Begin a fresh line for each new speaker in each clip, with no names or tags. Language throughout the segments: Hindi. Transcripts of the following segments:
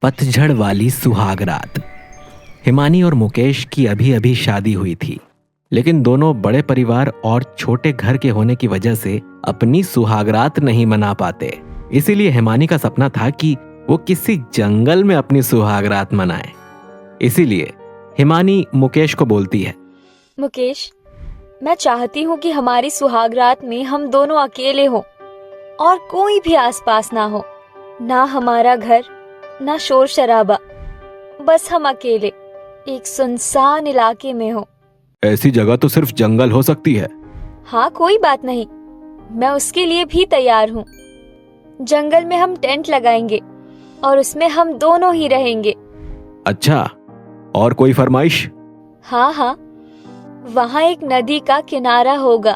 पतझड़ वाली सुहाग रात। हिमानी और मुकेश की अभी अभी शादी हुई थी, लेकिन दोनों बड़े परिवार और छोटे घर के होने की वजह से अपनी सुहागरात नहीं मना पाते। इसीलिए हिमानी का सपना था कि वो किसी जंगल में अपनी सुहागरात मनाए। इसीलिए हिमानी मुकेश को बोलती है,
मुकेश, मैं चाहती हूँ कि हमारी सुहागरात में हम दोनों अकेले हों और कोई भी आसपास ना हो, ना हमारा घर, ना शोर शराबा, बस हम अकेले एक सुनसान इलाके में हो।
ऐसी जगह तो सिर्फ जंगल हो सकती है।
हाँ, कोई बात नहीं, मैं उसके लिए भी तैयार हूँ। जंगल में हम टेंट लगाएंगे और उसमें हम दोनों ही रहेंगे।
अच्छा, और कोई फरमाइश?
हाँ, वहाँ एक नदी का किनारा होगा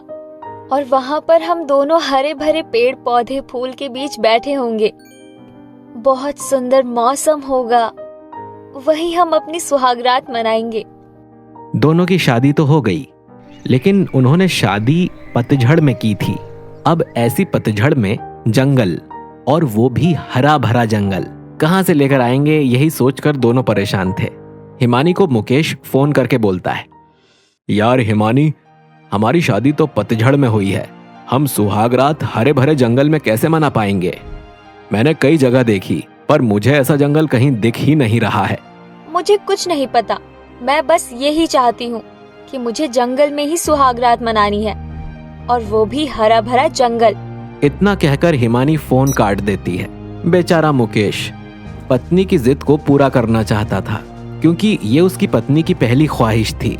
और वहाँ पर हम दोनों हरे भरे पेड़ पौधे फूल के बीच बैठे होंगे। बहुत सुंदर मौसम होगा, वहीं हम अपनी सुहागरात मनाएंगे।
दोनों की शादी तो हो गई, लेकिन उन्होंने शादी पतझड़ में की थी। अब ऐसी पतझड़ में जंगल, और वो भी हरा भरा जंगल, कहां से लेकर आएंगे, यही सोचकर दोनों परेशान थे। हिमानी को मुकेश फोन करके बोलता है, यार हिमानी, हमारी शादी तो पतझड़ में हुई है, हम सुहागरात हरे भरे जंगल में कैसे मना पाएंगे? मैंने कई जगह देखी, पर मुझे ऐसा जंगल कहीं दिख ही नहीं रहा है।
मुझे कुछ नहीं पता, मैं बस यही चाहती हूँ कि मुझे जंगल में ही सुहागरात मनानी है, और वो भी हरा भरा जंगल।
इतना कहकर हिमानी फोन काट देती है। बेचारा मुकेश पत्नी की जिद को पूरा करना चाहता था, क्योंकि ये उसकी पत्नी की पहली ख्वाहिश थी।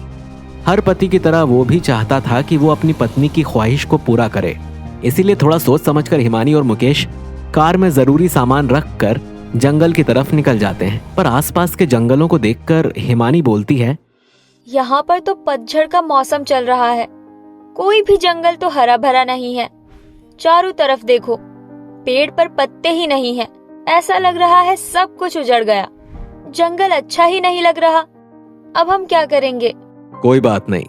हर पति की तरह वो भी चाहता था कि वो अपनी पत्नी की ख्वाहिश को पूरा करे। इसीलिए थोड़ा सोच समझकर हिमानी और मुकेश कार में जरूरी सामान रखकर जंगल की तरफ निकल जाते हैं। पर आसपास के जंगलों को देखकर हिमानी बोलती है,
यहाँ पर तो पतझड़ का मौसम चल रहा है, कोई भी जंगल तो हरा भरा नहीं है। चारों तरफ देखो, पेड़ पर पत्ते ही नहीं हैं। ऐसा लग रहा है सब कुछ उजड़ गया। जंगल अच्छा ही नहीं लग रहा। अब हम क्या करेंगे?
कोई बात नहीं,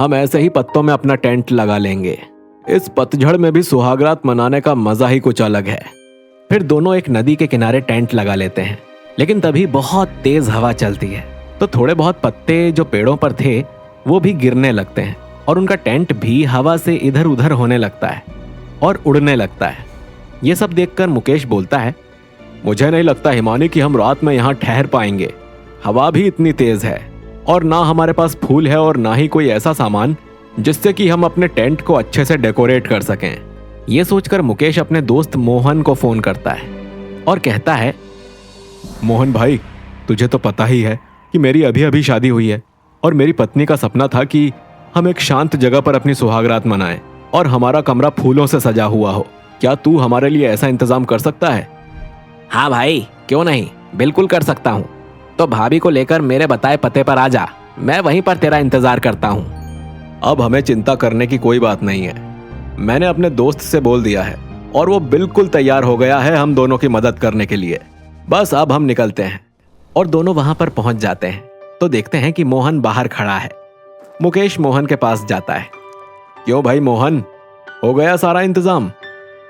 हम ऐसे ही पत्तों में अपना टेंट लगा लेंगे। इस पतझड़ में भी सुहागरात मनाने का मजा ही कुछ अलग है। फिर दोनों एक नदी के किनारे टेंट लगा लेते हैं, लेकिन तभी बहुत तेज हवा चलती है, तो थोड़े बहुत पत्ते जो पेड़ों पर थे वो भी गिरने लगते हैं, और उनका टेंट भी हवा से इधर उधर होने लगता है और उड़ने लगता है। ये सब देखकर मुकेश बोलता है, मुझे नहीं लगता हिमानी कि हम रात में यहाँ ठहर पाएंगे। हवा भी इतनी तेज है, और ना हमारे पास फूल है और ना ही कोई ऐसा सामान जिससे कि हम अपने टेंट को अच्छे से डेकोरेट कर सकें। ये सोचकर मुकेश अपने दोस्त मोहन को फोन करता है और कहता है, मोहन भाई, तुझे तो पता ही है कि मेरी अभी अभी शादी हुई है, और मेरी पत्नी का सपना था कि हम एक शांत जगह पर अपनी सुहागरात मनाएं और हमारा कमरा फूलों से सजा हुआ हो। क्या तू हमारे लिए ऐसा इंतजाम कर सकता है? हाँ भाई, क्यों नहीं, बिल्कुल कर सकता हूँ। तो भाभी को लेकर मेरे बताए पते पर आ जा, मैं वहीं पर तेरा इंतजार करता हूँ। अब हमें चिंता करने की कोई बात नहीं है, मैंने अपने दोस्त से बोल दिया है और वो बिल्कुल तैयार हो गया है हम दोनों की मदद करने के लिए। बस अब हम निकलते हैं। और दोनों वहां पर पहुंच जाते हैं तो देखते हैं कि मोहन बाहर खड़ा है। मुकेश मोहन के पास जाता है, क्यों भाई मोहन, हो गया सारा इंतजाम?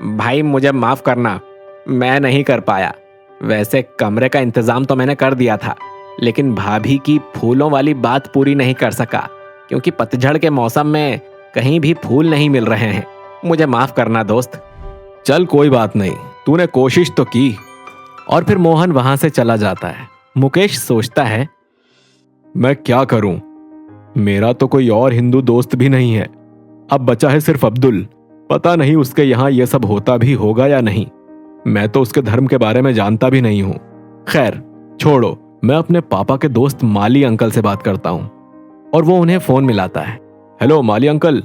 भाई मुझे माफ करना, मैं नहीं कर पाया। वैसे कमरे का इंतजाम तो मैंने कर दिया था, लेकिन भाभी की फूलों वाली बात पूरी नहीं कर सका, क्योंकि पतझड़ के मौसम में कहीं भी फूल नहीं मिल रहे हैं। मुझे माफ करना दोस्त। चल कोई बात नहीं, तूने कोशिश तो की। और फिर मोहन वहां से चला जाता है। मुकेश सोचता है, मैं क्या करूं, मेरा तो कोई और हिंदू दोस्त भी नहीं है, अब बचा है सिर्फ अब्दुल। पता नहीं उसके यहाँ यह सब होता भी होगा या नहीं, मैं तो उसके धर्म के बारे में जानता भी नहीं हूं। खैर छोड़ो, मैं अपने पापा के दोस्त माली अंकल से बात करता हूं। और वो उन्हें फोन मिलाता है। हेलो माली अंकल,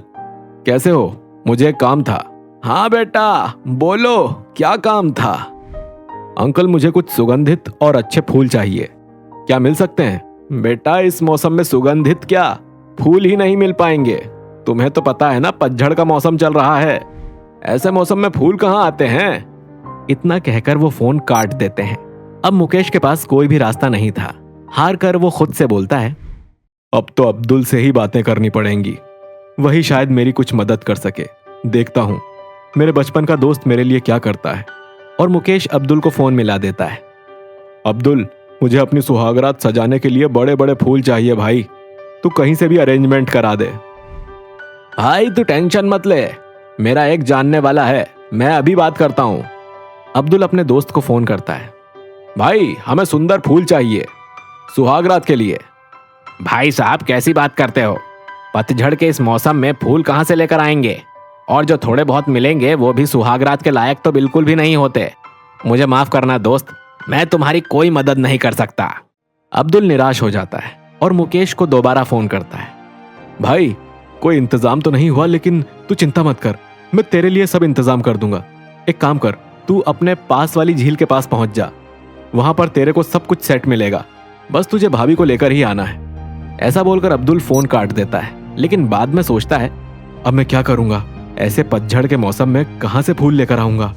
कैसे हो? मुझे एक काम था। हाँ बेटा बोलो, क्या काम था? अंकल मुझे कुछ सुगंधित और अच्छे फूल चाहिए, क्या मिल सकते हैं? बेटा इस मौसम में सुगंधित क्या, फूल ही नहीं मिल पाएंगे। तुम्हें तो पता है ना, पतझड़ का मौसम चल रहा है, ऐसे मौसम में फूल कहाँ आते हैं? इतना कहकर वो फोन काट देते हैं। अब मुकेश के पास कोई भी रास्ता नहीं था। हार कर वो खुद से बोलता है, अब तो अब्दुल से ही बातें करनी पड़ेंगी, वही शायद मेरी कुछ मदद कर सके। देखता हूं मेरे बचपन का दोस्त मेरे लिए क्या करता है। और मुकेश अब्दुल को फोन मिला देता है। अब्दुल, मुझे अपनी सुहागरात सजाने के लिए बड़े बड़े फूल चाहिए भाई, तू कहीं से भी अरेंजमेंट करा दे। भाई तू टेंशन मत ले, मेरा एक जानने वाला है, मैं अभी बात करता हूँ। अब्दुल अपने दोस्त को फोन करता है। भाई हमें सुंदर फूल चाहिए सुहागरात के लिए। भाई साहब कैसी बात करते हो, पतझड़ के इस मौसम में फूल कहाँ से लेकर आएंगे, और जो थोड़े बहुत मिलेंगे वो भी सुहागरात के लायक तो बिल्कुल भी नहीं होते। मुझे माफ करना दोस्त, मैं तुम्हारी कोई मदद नहीं कर सकता। अब्दुल निराश हो जाता है और मुकेश को दोबारा फोन करता है। भाई कोई इंतजाम तो नहीं हुआ, लेकिन तू चिंता मत कर, मैं तेरे लिए सब इंतजाम कर दूंगा। एक काम कर, तू अपने पास वाली झील के पास पहुंच जा, वहां पर तेरे को सब कुछ सेट मिलेगा, बस तुझे भाभी को लेकर ही आना है। ऐसा बोलकर अब्दुल फोन काट देता है, लेकिन बाद में सोचता है अब मैं क्या करूंगा, ऐसे पतझड़ के मौसम में कहां से फूल लेकर आऊंगा।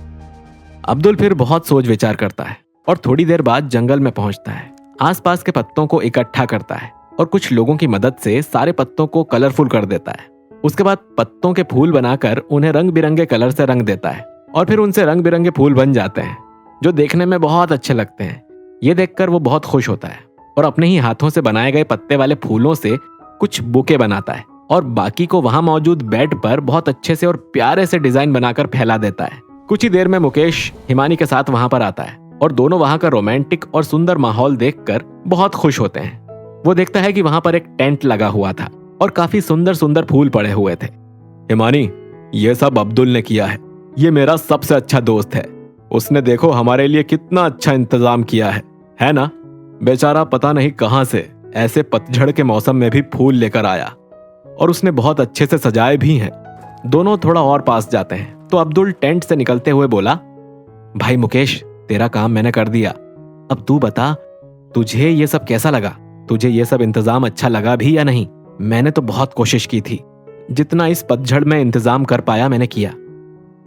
अब्दुल फिर बहुत सोच विचार करता है और थोड़ी देर बाद जंगल में पहुंचता है। आसपास के पत्तों को इकट्ठा करता है और कुछ लोगों की मदद से सारे पत्तों को कलरफुल कर देता है। उसके बाद पत्तों के फूल बनाकर उन्हें रंग बिरंगे कलर से रंग देता है और फिर उनसे रंग बिरंगे फूल बन जाते हैं, जो देखने में बहुत अच्छे लगते हैं। ये देखकर वो बहुत खुश होता है और अपने ही हाथों से बनाए गए पत्ते वाले फूलों से कुछ बुके बनाता है और बाकी को वहां मौजूद बेड पर बहुत अच्छे से और प्यारे से डिजाइन बनाकर फैला देता है। कुछ ही देर में मुकेश हिमानी के साथ वहां पर आता है और दोनों वहां का रोमांटिक और सुंदर माहौल देखकर बहुत खुश होते हैं। वो देखता है कि वहां पर एक टेंट लगा हुआ था और काफी सुंदर सुंदर फूल पड़े हुए थे। हिमानी, ये सब अब्दुल ने किया है, ये मेरा सबसे अच्छा दोस्त है, उसने देखो हमारे लिए कितना अच्छा इंतजाम किया है ना। बेचारा पता नहीं कहां से ऐसे पतझड़ के मौसम में भी फूल लेकर आया और उसने बहुत अच्छे से सजाए भी हैं। दोनों थोड़ा और पास जाते हैं तो अब्दुल टेंट से निकलते हुए बोला, भाई मुकेश, तेरा काम मैंने कर दिया, अब तू बता तुझे ये सब कैसा लगा, तुझे ये सब इंतजाम अच्छा लगा भी या नहीं। मैंने तो बहुत कोशिश की थी, जितना इस पतझड़ में इंतजाम कर पाया मैंने किया।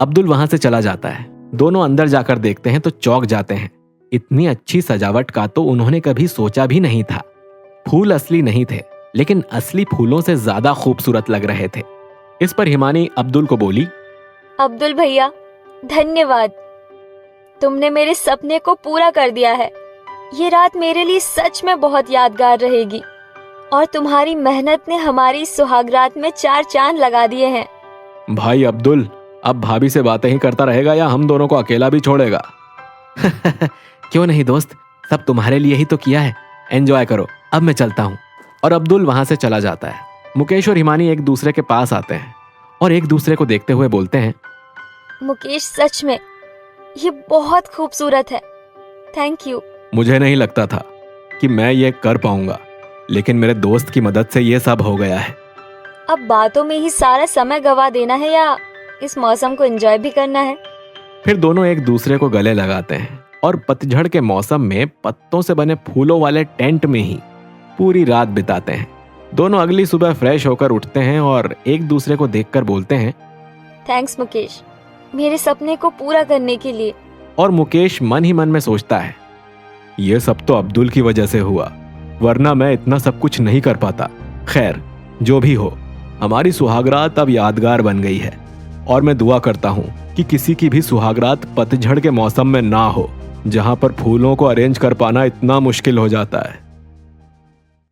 अब्दुल वहां से चला जाता है। दोनों अंदर जाकर देखते हैं तो चौंक जाते हैं। इतनी अच्छी सजावट का तो उन्होंने कभी सोचा भी नहीं था। फूल असली नहीं थे, लेकिन असली फूलों से ज्यादा खूबसूरत लग रहे थे। इस पर हिमानी अब्दुल को बोली,
अब्दुल भैया धन्यवाद, तुमने मेरे सपने को पूरा कर दिया है। ये रात मेरे लिए सच में बहुत यादगार रहेगी और तुम्हारी मेहनत ने हमारी सुहागरात में 4 चांद लगा दिए हैं।
भाई अब्दुल, अब भाभी से बातें ही करता रहेगा या हम दोनों को अकेला भी छोड़ेगा? क्यों नहीं दोस्त, सब तुम्हारे लिए ही तो किया है, एंजॉय करो, अब मैं चलता हूँ। और अब्दुल वहां से चला जाता है। मुकेश और हिमानी एक दूसरे के पास आते हैं और एक दूसरे को देखते हुए बोलते हैं,
मुकेश सच में ये बहुत खूबसूरत है, थैंक यू।
मुझे नहीं लगता था कि मैं ये कर पाऊंगा, लेकिन मेरे दोस्त की मदद से ये सब हो गया है।
अब बातों में ही सारा समय गवा देना है या इस मौसम को एंजॉय भी करना है?
फिर दोनों एक दूसरे को गले लगाते हैं और पतझड़ के मौसम में पत्तों से बने फूलों वाले टेंट में ही पूरी रात बिताते हैं। दोनों अगली सुबह फ्रेश होकर उठते हैं और एक दूसरे को देखकर बोलते हैं,
थैंक्स मुकेश, मेरे सपने को पूरा करने के लिए।
और मुकेश मन ही मन में सोचता है, ये सब तो अब्दुल की वजह से हुआ, वरना मैं इतना सब कुछ नहीं कर पाता। खैर जो भी हो, हमारी सुहागरात अब यादगार बन गई है और मैं दुआ करता हूँ कि किसी की भी सुहागरात पतझड़ के मौसम में ना हो, जहाँ पर फूलों को अरेंज कर पाना इतना मुश्किल हो जाता है।